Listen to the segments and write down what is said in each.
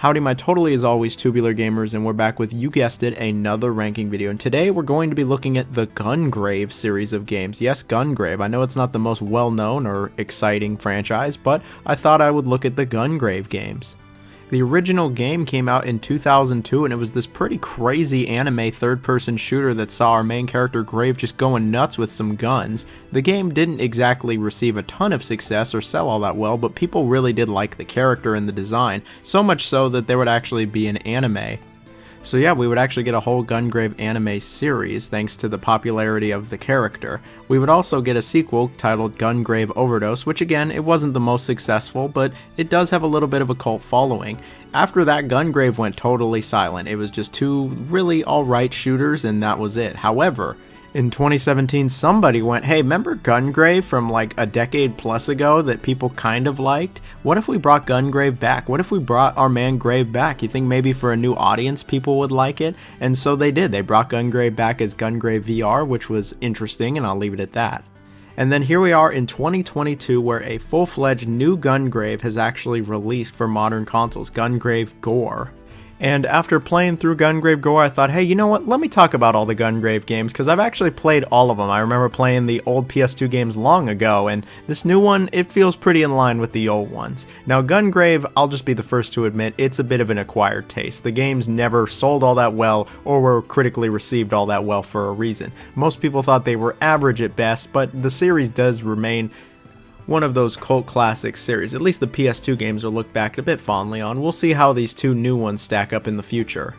Howdy my totally as always tubular gamers, and we're back with, you guessed it, another ranking video. And today we're going to be looking at the GunGrave series of games. Yes, GunGrave. I know it's not the most well-known or exciting franchise, but I thought I would look at the GunGrave games. The original game came out in 2002, and it was this pretty crazy anime third-person shooter that saw our main character Grave just going nuts with some guns. The game didn't exactly receive a ton of success or sell all that well, but people really did like the character and the design, so much so that there would actually be an anime. So yeah, we would actually get a whole GunGrave anime series thanks to the popularity of the character. We would also get a sequel titled GunGrave Overdose, which again, it wasn't the most successful, but it does have a little bit of a cult following. After that, GunGrave went totally silent. It was just two really alright shooters and that was it. However, in 2017, somebody went, hey, remember GunGrave from like a decade plus ago that people kind of liked? What if we brought GunGrave back? What if we brought our man Grave back? You think maybe for a new audience people would like it? And so they did. They brought GunGrave back as GunGrave VR, which was interesting, and I'll leave it at that. And then here we are in 2022 where a full-fledged new GunGrave has actually released for modern consoles, GunGrave Gore. And after playing through GunGrave Gore, I thought, hey, you know what, let me talk about all the GunGrave games, because I've actually played all of them. I remember playing the old PS2 games long ago, and this new one, it feels pretty in line with the old ones. Now, GunGrave, I'll just be the first to admit, it's a bit of an acquired taste. The games never sold all that well, or were critically received all that well for a reason. Most people thought they were average at best, but the series does remain one of those cult classic series. At least the PS2 games are looked back a bit fondly on. We'll see how these two new ones stack up in the future.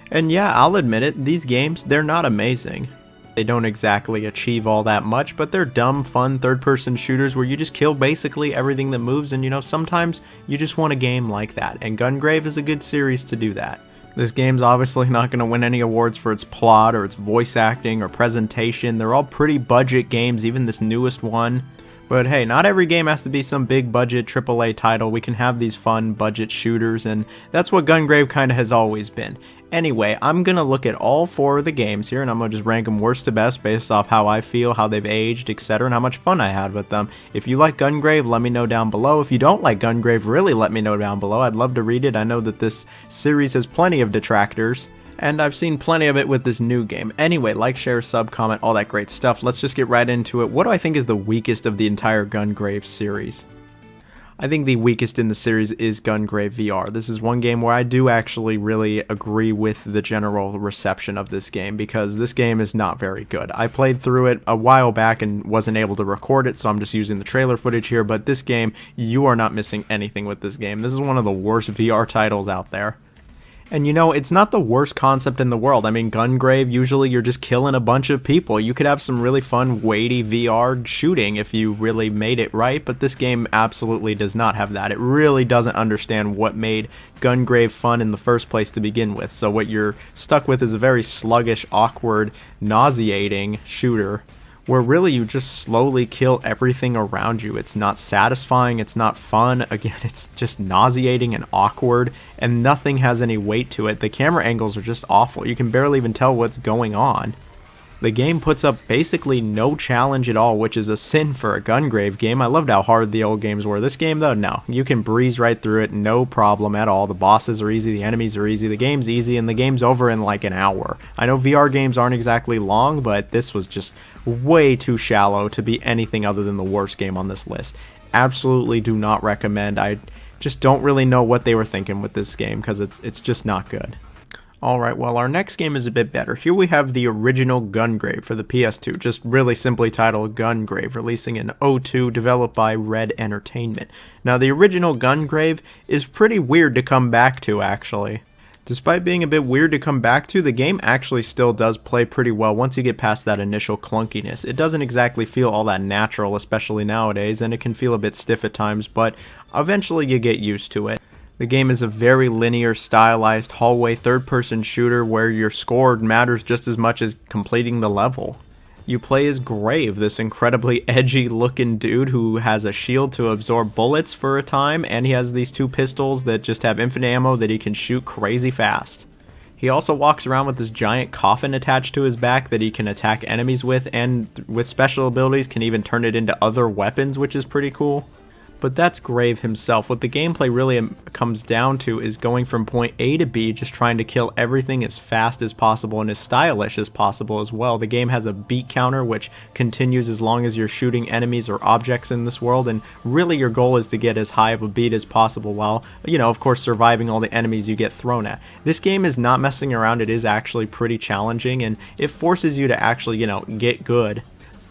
And yeah, I'll admit it, these games, they're not amazing. They don't exactly achieve all that much, but they're dumb, fun, third-person shooters where you just kill basically everything that moves, and you know, sometimes you just want a game like that, and GunGrave is a good series to do that. This game's obviously not going to win any awards for its plot, or its voice acting, or presentation. They're all pretty budget games, even this newest one. But hey, not every game has to be some big budget AAA title. We can have these fun budget shooters, and that's what GunGrave kind of has always been. Anyway, I'm going to look at all four of the games here, and I'm going to just rank them worst to best based off how I feel, how they've aged, etc., and how much fun I had with them. If you like GunGrave, let me know down below. If you don't like GunGrave, really let me know down below. I'd love to read it. I know that this series has plenty of detractors, and I've seen plenty of it with this new game. Anyway, like, share, sub, comment, all that great stuff. Let's just get right into it. What do I think is the weakest of the entire GunGrave series? I think the weakest in the series is GunGrave VR. This is one game where I do actually really agree with the general reception of this game, because this game is not very good. I played through it a while back and wasn't able to record it, so I'm just using the trailer footage here, but this game, you are not missing anything with this game. This is one of the worst VR titles out there. And you know, it's not the worst concept in the world. I mean, GunGrave, usually you're just killing a bunch of people. You could have some really fun, weighty VR shooting if you really made it right, but this game absolutely does not have that. It really doesn't understand what made GunGrave fun in the first place to begin with. So what you're stuck with is a very sluggish, awkward, nauseating shooter where really you just slowly kill everything around you. It's not satisfying, it's not fun, again, it's just nauseating and awkward, and nothing has any weight to it. The camera angles are just awful. You can barely even tell what's going on. The game puts up basically no challenge at all, which is a sin for a GunGrave game. I loved how hard the old games were. This game, though, no. You can breeze right through it, no problem at all. The bosses are easy, the enemies are easy, the game's easy, and the game's over in like an hour. I know VR games aren't exactly long, but this was just way too shallow to be anything other than the worst game on this list. Absolutely do not recommend. I just don't really know what they were thinking with this game, because it's just not good. Alright, well, our next game is a bit better. Here we have the original GunGrave for the PS2, just really simply titled GunGrave, releasing in '02, developed by Red Entertainment. Now, the original GunGrave is pretty weird to come back to, actually. Despite being a bit weird to come back to, the game actually still does play pretty well once you get past that initial clunkiness. It doesn't exactly feel all that natural, especially nowadays, and it can feel a bit stiff at times, but eventually you get used to it. The game is a very linear, stylized, hallway third-person shooter where your score matters just as much as completing the level. You play as Grave, this incredibly edgy-looking dude who has a shield to absorb bullets for a time, and he has these two pistols that just have infinite ammo that he can shoot crazy fast. He also walks around with this giant coffin attached to his back that he can attack enemies with, and with special abilities can even turn it into other weapons, which is pretty cool. But that's Grave himself. What the gameplay really comes down to is going from point A to B, just trying to kill everything as fast as possible and as stylish as possible as well. The game has a beat counter which continues as long as you're shooting enemies or objects in this world, and really your goal is to get as high of a beat as possible while, of course, surviving all the enemies you get thrown at. This game is not messing around. It is actually pretty challenging, and it forces you to actually, get good.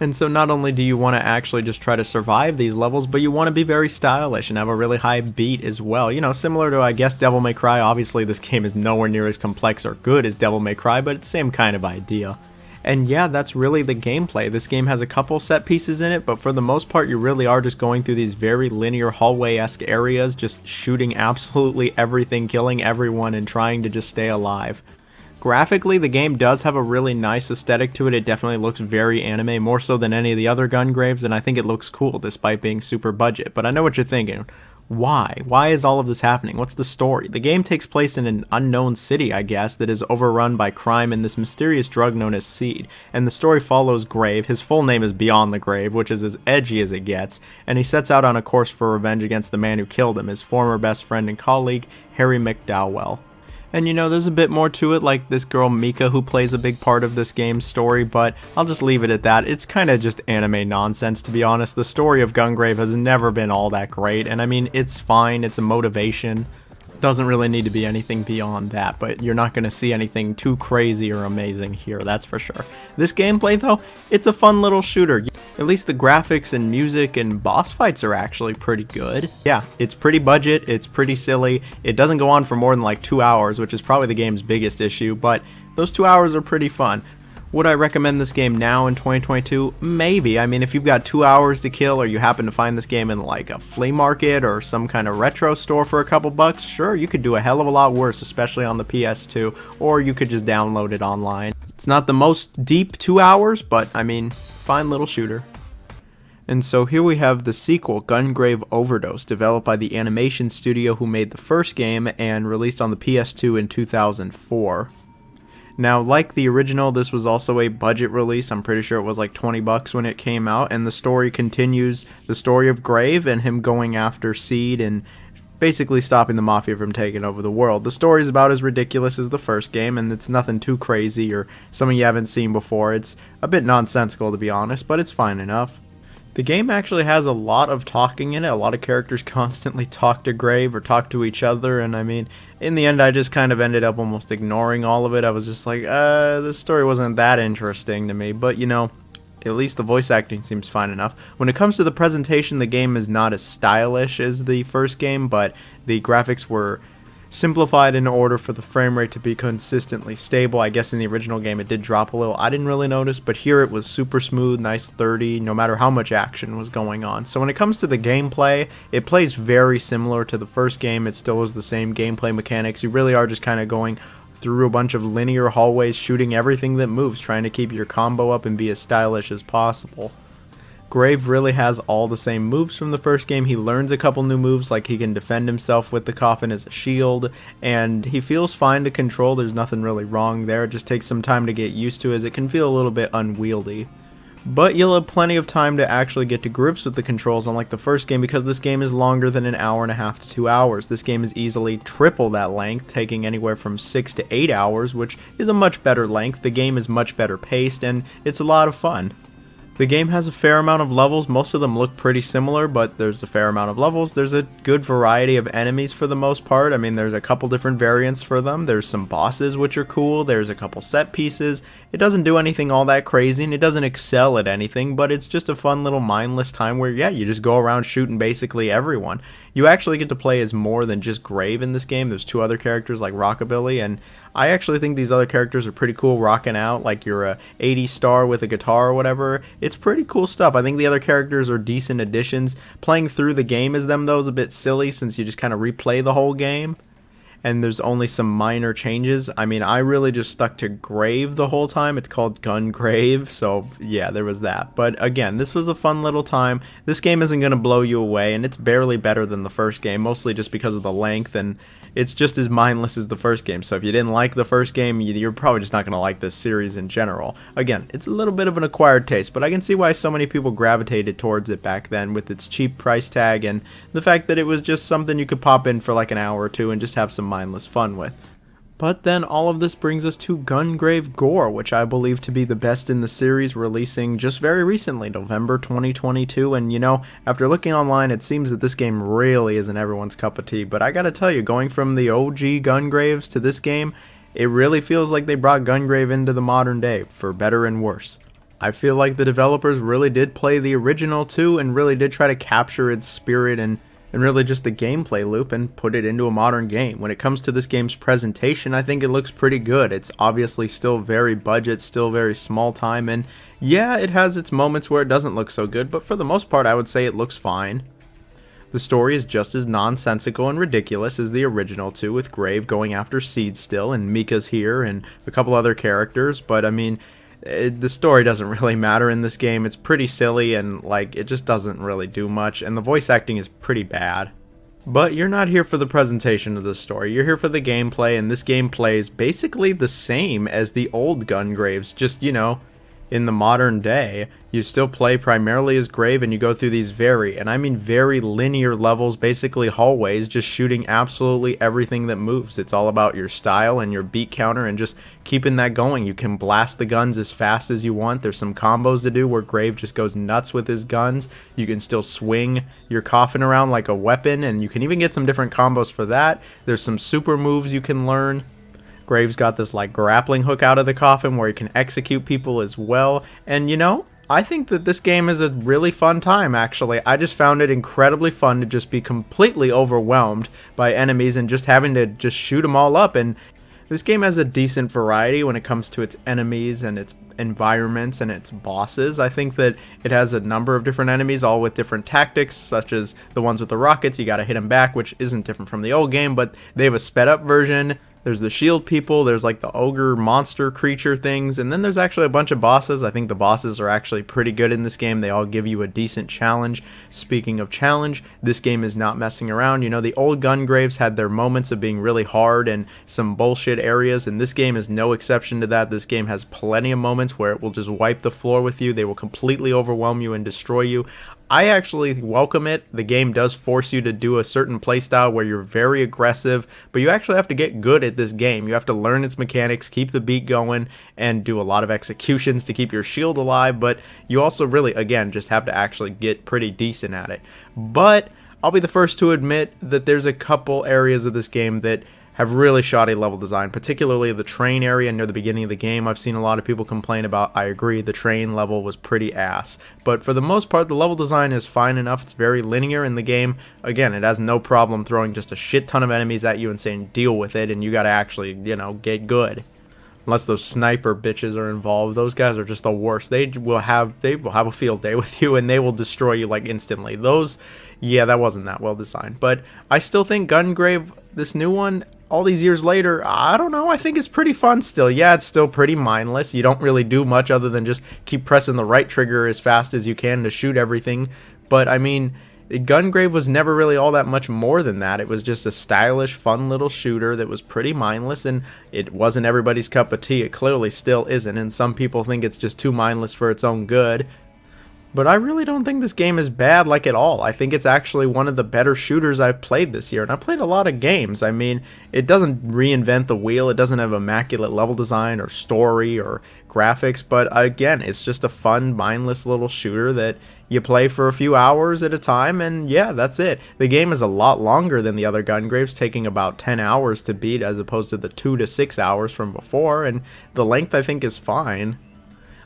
And so not only do you want to actually just try to survive these levels, but you want to be very stylish and have a really high beat as well. Similar to, I guess, Devil May Cry. Obviously, this game is nowhere near as complex or good as Devil May Cry, but it's the same kind of idea. And yeah, that's really the gameplay. This game has a couple set pieces in it, but for the most part, you really are just going through these very linear hallway-esque areas, just shooting absolutely everything, killing everyone, and trying to just stay alive. Graphically, the game does have a really nice aesthetic to it. It definitely looks very anime, more so than any of the other GunGraves, and I think it looks cool despite being super budget. But I know what you're thinking. Why? Why is all of this happening? What's the story? The game takes place in an unknown city, I guess, that is overrun by crime and this mysterious drug known as seed. And the story follows Grave. His full name is Beyond the Grave, which is as edgy as it gets, and he sets out on a course for revenge against the man who killed him, his former best friend and colleague, Harry McDowell. And there's a bit more to it, like this girl Mika who plays a big part of this game's story, but I'll just leave it at that. It's kind of just anime nonsense, to be honest. The story of GunGrave has never been all that great, and I mean, it's fine, it's a motivation. Doesn't really need to be anything beyond that, but you're not going to see anything too crazy or amazing here, that's for sure. This gameplay, though, it's a fun little shooter. At least the graphics and music and boss fights are actually pretty good. Yeah, it's pretty budget, it's pretty silly. It doesn't go on for more than like 2 hours, which is probably the game's biggest issue, but those 2 hours are pretty fun. Would I recommend this game now in 2022? Maybe. I mean, if you've got 2 hours to kill or you happen to find this game in like a flea market or some kind of retro store for a couple bucks, sure, you could do a hell of a lot worse, especially on the PS2, or you could just download it online. It's not the most deep 2 hours, but I mean, fine little shooter. And so here we have the sequel, GunGrave Overdose, developed by the animation studio who made the first game and released on the PS2 in 2004. Now, like the original, this was also a budget release. I'm pretty sure it was like 20 bucks when it came out, and the story continues the story of Grave and him going after Seed and basically stopping the Mafia from taking over the world. The story is about as ridiculous as the first game, and it's nothing too crazy or something you haven't seen before. It's a bit nonsensical, to be honest, but it's fine enough. The game actually has a lot of talking in it. A lot of characters constantly talk to Grave or talk to each other, and I mean, in the end I just kind of ended up almost ignoring all of it. I was just like, this story wasn't that interesting to me, but at least the voice acting seems fine enough. When it comes to the presentation, the game is not as stylish as the first game, but the graphics were simplified in order for the frame rate to be consistently stable. I guess in the original game it did drop a little. I didn't really notice, but here it was super smooth, nice 30, no matter how much action was going on. So when it comes to the gameplay, it plays very similar to the first game. It still is the same gameplay mechanics. You really are just kind of going through a bunch of linear hallways, shooting everything that moves, trying to keep your combo up and be as stylish as possible. Grave really has all the same moves from the first game. He learns a couple new moves, like he can defend himself with the coffin as a shield, and he feels fine to control. There's nothing really wrong there. It just takes some time to get used to, as it can feel a little bit unwieldy. But you'll have plenty of time to actually get to grips with the controls, unlike the first game, because this game is longer than an hour and a half to 2 hours. This game is easily triple that length, taking anywhere from 6 to 8 hours, which is a much better length. The game is much better paced, and it's a lot of fun. The game has a fair amount of levels. Most of them look pretty similar, but there's a fair amount of levels. There's a good variety of enemies for the most part. I mean, there's a couple different variants for them. There's some bosses which are cool. There's a couple set pieces. It doesn't do anything all that crazy, and it doesn't excel at anything, but it's just a fun little mindless time where, yeah, you just go around shooting basically everyone. You actually get to play as more than just Grave in this game. There's two other characters like Rockabilly, and I actually think these other characters are pretty cool, rocking out like you're a 80s star with a guitar or whatever. It's pretty cool stuff. I think the other characters are decent additions. Playing through the game as them, though, is a bit silly since you just kind of replay the whole game, and there's only some minor changes. I mean, I really just stuck to Grave the whole time. It's called GunGrave, so yeah, there was that. But again, this was a fun little time. This game isn't going to blow you away, and it's barely better than the first game, mostly just because of the length, and it's just as mindless as the first game. So if you didn't like the first game, you're probably just not going to like this series in general. Again, it's a little bit of an acquired taste, but I can see why so many people gravitated towards it back then with its cheap price tag and the fact that it was just something you could pop in for like an hour or two and just have some mindless fun with. But then all of this brings us to GunGrave Gore, which I believe to be the best in the series, releasing just very recently, November 2022. And you know, after looking online, it seems that this game really isn't everyone's cup of tea. But I gotta tell you, going from the OG GunGraves to this game, it really feels like they brought GunGrave into the modern day, for better and worse. I feel like the developers really did play the original too, and really did try to capture its spirit and really just the gameplay loop and put it into a modern game. When it comes to this game's presentation, I think it looks pretty good. It's obviously still very budget, still very small time, and yeah, it has its moments where it doesn't look so good, but for the most part I would say it looks fine. The story is just as nonsensical and ridiculous as the original two, with Grave going after Seed still, and Mika's here, and a couple other characters, but I mean, the story doesn't really matter in this game. It's pretty silly and like it just doesn't really do much, and the voice acting is pretty bad. But you're not here for the presentation of the story, you're here for the gameplay, and this game plays basically the same as the old GunGraves, just, you know, in the modern day. You still play primarily as Grave, and you go through these and I mean very linear levels, basically hallways, just shooting absolutely everything that moves. It's all about your style and your beat counter and just keeping that going. You can blast the guns as fast as you want. There's some combos to do where Grave just goes nuts with his guns. You can still swing your coffin around like a weapon, and you can even get some different combos for that. There's some super moves you can learn. Grave's got this like grappling hook out of the coffin where he can execute people as well. And you know, I think that this game is a really fun time, actually. I just found it incredibly fun to just be completely overwhelmed by enemies and just having to just shoot them all up. And this game has a decent variety when it comes to its enemies and its environments and its bosses. I think that it has a number of different enemies, all with different tactics, such as the ones with the rockets. You gotta hit them back, which isn't different from the old game, but they have a sped up version. There's the shield people, there's like the ogre monster creature things, and then there's actually a bunch of bosses. I think the bosses are actually pretty good in this game. They all give you a decent challenge. Speaking of challenge, this game is not messing around. You know, the old GunGraves had their moments of being really hard and some bullshit areas, and this game is no exception to that. This game has plenty of moments where it will just wipe the floor with you. They will completely overwhelm you and destroy you. I actually welcome it. The game does force you to do a certain playstyle where you're very aggressive, but you actually have to get good at this game. You have to learn its mechanics, keep the beat going, and do a lot of executions to keep your shield alive, but you also really, again, just have to actually get pretty decent at it. But I'll be the first to admit that there's a couple areas of this game that have really shoddy level design, particularly the train area near the beginning of the game. I've seen a lot of people complain about. I agree, the train level was pretty ass, but for the most part the level design is fine enough. It's very linear in the game. Again, it has no problem throwing just a shit ton of enemies at you and saying deal with it, and you gotta actually, you know, get good. Unless those sniper bitches are involved, those guys are just the worst. They will have a field day with you, and they will destroy you like instantly. Those, yeah, that wasn't that well designed, but I still think GunGrave, this new one, all these years later, I don't know, I think it's pretty fun still. Yeah, it's still pretty mindless. You don't really do much other than just keep pressing the right trigger as fast as you can to shoot everything. But I mean, GunGrave was never really all that much more than that. It was just a stylish, fun little shooter that was pretty mindless, and it wasn't everybody's cup of tea. It clearly still isn't, and some people think it's just too mindless for its own good. But I really don't think this game is bad, like, at all. I think it's actually one of the better shooters I've played this year, and I've played a lot of games. I mean, it doesn't reinvent the wheel, it doesn't have immaculate level design or story or graphics, but again, it's just a fun, mindless little shooter that you play for a few hours at a time, and yeah, that's it. The game is a lot longer than the other GunGraves, taking about 10 hours to beat as opposed to the 2 to 6 hours from before, and the length I think is fine.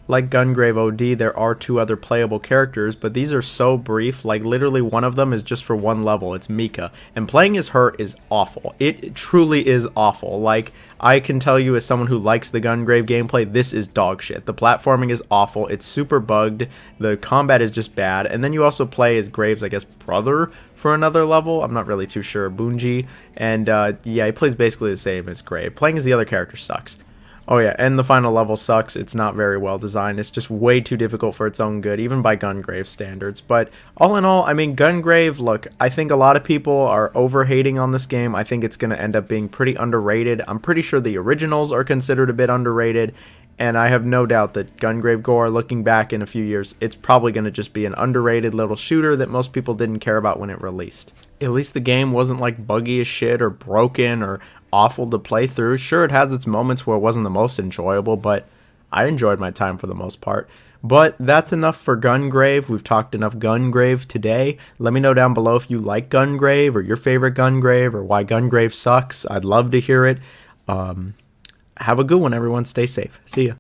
Like GunGrave OD, there are 2 other playable characters, but these are so brief. Like, literally one of them is just for 1 level. It's Mika, and playing as her is awful. It truly is awful. Like, I can tell you as someone who likes the GunGrave gameplay, this is dog shit. The platforming is awful. It's super bugged. The combat is just bad. And then you also play as Graves, I guess, brother for another level. I'm not really too sure. Bunji. And yeah, he plays basically the same as Grave. Playing as the other character sucks. Oh yeah, and the final level sucks. It's not very well designed. It's just way too difficult for its own good, even by GunGrave standards. But all in all, I mean, GunGrave, look, I think a lot of people are over-hating on this game. I think it's going to end up being pretty underrated. I'm pretty sure the originals are considered a bit underrated, and I have no doubt that GunGrave Gore, looking back in a few years, it's probably going to just be an underrated little shooter that most people didn't care about when it released. At least the game wasn't like buggy as shit or broken or awful to play through. Sure, it has its moments where it wasn't the most enjoyable, but I enjoyed my time for the most part. But that's enough for GunGrave. We've talked enough GunGrave today. Let me know down below if you like GunGrave or your favorite GunGrave or why GunGrave sucks. I'd love to hear it. Have a good one, everyone. Stay safe. See ya.